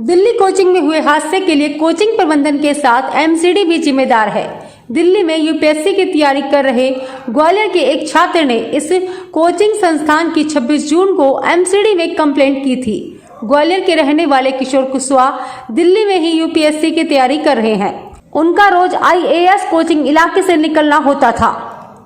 Delhi coaching में हुए हादसे के लिए कोचिंग प्रबंधन के साथ एमसीडी भी जिम्मेदार है। दिल्ली में यूपीएससी की तैयारी कर रहे ग्वालियर के एक छात्र ने इस कोचिंग संस्थान की 26 जून को एमसीडी में कंप्लेंट की थी। ग्वालियर के रहने वाले किशोर कुशवाहा दिल्ली में ही यूपीएससी की तैयारी कर रहे हैं। उनका रोज आईएएस कोचिंग इलाके से निकलना होता था।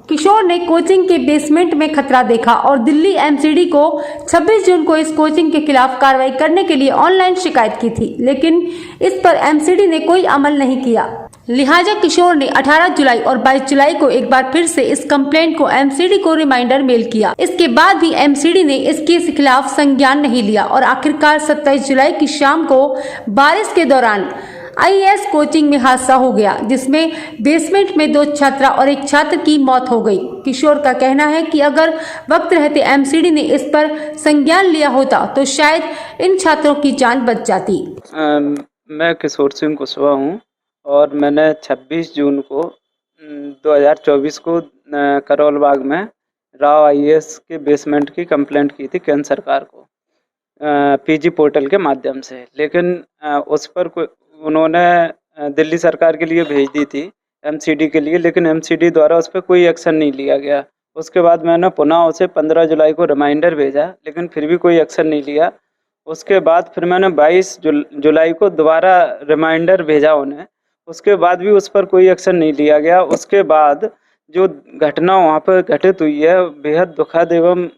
किशोर ने कोचिंग के बेसमेंट में खतरा देखा और दिल्ली एमसीडी को 26 जून को इस कोचिंग के खिलाफ कार्रवाई करने के लिए ऑनलाइन शिकायत की थी, लेकिन इस पर एमसीडी ने कोई अमल नहीं किया। लिहाजा किशोर ने 18 जुलाई और 22 जुलाई को एक बार फिर से इस कंप्लेंट को एमसीडी को रिमाइंडर मेल किया। इसके बाद भी एमसीडी ने इसके खिलाफ संज्ञान नहीं लिया और आखिरकार 27 जुलाई की शाम को बारिश के दौरान आईएएस कोचिंग में हादसा हो गया, जिसमें बेसमेंट में 2 छात्रा और एक छात्र की मौत हो गई। किशोर का कहना है कि अगर वक्त रहते एमसीडी ने इस पर संज्ञान लिया होता तो शायद इन छात्रों की जान बच जाती। मैं किशोर सिंह कुशवाहा हूँ और मैंने 26 जून को 2024 को करोल बाग में राव आईएएस के बेसमेंट की कंप्लेंट की थी केंद्र सरकार को पीजी पोर्टल के माध्यम से, लेकिन उस पर उन्होंने दिल्ली सरकार के लिए भेज दी थी एमसीडी के लिए, लेकिन एमसीडी द्वारा उस पर कोई एक्शन नहीं लिया गया। उसके बाद मैंने पुनः उसे 15 जुलाई को रिमाइंडर भेजा, लेकिन फिर भी कोई एक्शन नहीं लिया। उसके बाद फिर मैंने 22 जुलाई को दोबारा रिमाइंडर भेजा उन्हें, उसके बाद भी उस पर कोई एक्शन नहीं लिया गया। उसके बाद जो घटना वहाँ पर घटित हुई है बेहद दुखद एवं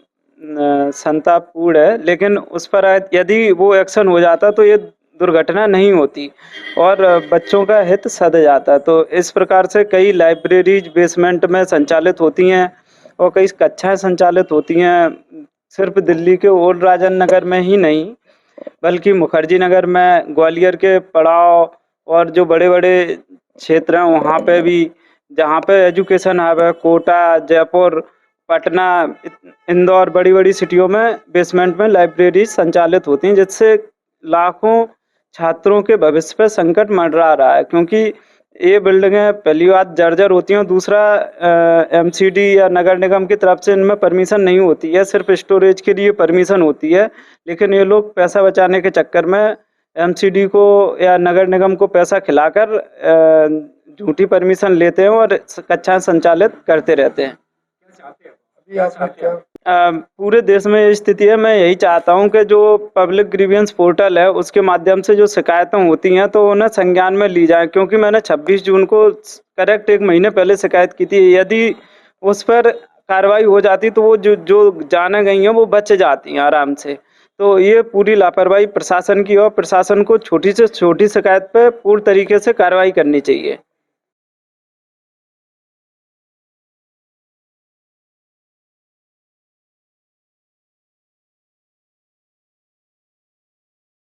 संतापपूर्ण है, लेकिन उस पर यदि वो एक्शन हो जाता तो ये दुर्घटना नहीं होती और बच्चों का हित सध जाता। तो इस प्रकार से कई लाइब्रेरीज बेसमेंट में संचालित होती हैं और कई कक्षाएं संचालित होती हैं, सिर्फ दिल्ली के ओल्ड राजन नगर में ही नहीं बल्कि मुखर्जी नगर में, ग्वालियर के पड़ाव और जो बड़े बड़े क्षेत्र हैं वहाँ पे भी, जहाँ पे एजुकेशन हब है, कोटा, जयपुर, पटना, इंदौर, बड़ी बड़ी सिटियों में बेसमेंट में लाइब्रेरी संचालित होती हैं, जिससे लाखों छात्रों के भविष्य पर संकट मंडरा रहा है। क्योंकि ये बिल्डिंगें पहली बात जर्जर होती हैं, दूसरा एमसीडी या नगर निगम की तरफ से इनमें परमिशन नहीं होती है, सिर्फ स्टोरेज के लिए परमिशन होती है। लेकिन ये लोग पैसा बचाने के चक्कर में एमसीडी को या नगर निगम को पैसा खिलाकर झूठी परमिशन लेते हैं और कक्षाएं संचालित करते रहते हैं। पूरे देश में ये स्थिति है। मैं यही चाहता हूं कि जो पब्लिक ग्रीवियंस पोर्टल है उसके माध्यम से जो शिकायतें होती हैं तो उन्हें संज्ञान में ली जाए, क्योंकि मैंने 26 जून को करेक्ट 1 महीने पहले शिकायत की थी। यदि उस पर कार्रवाई हो जाती तो वो जो जाने गई हैं वो बच जाती हैं आराम से। तो ये पूरी लापरवाही प्रशासन की और प्रशासन को छोटी से छोटी शिकायत पर पूर्ण तरीके से कार्रवाई करनी चाहिए।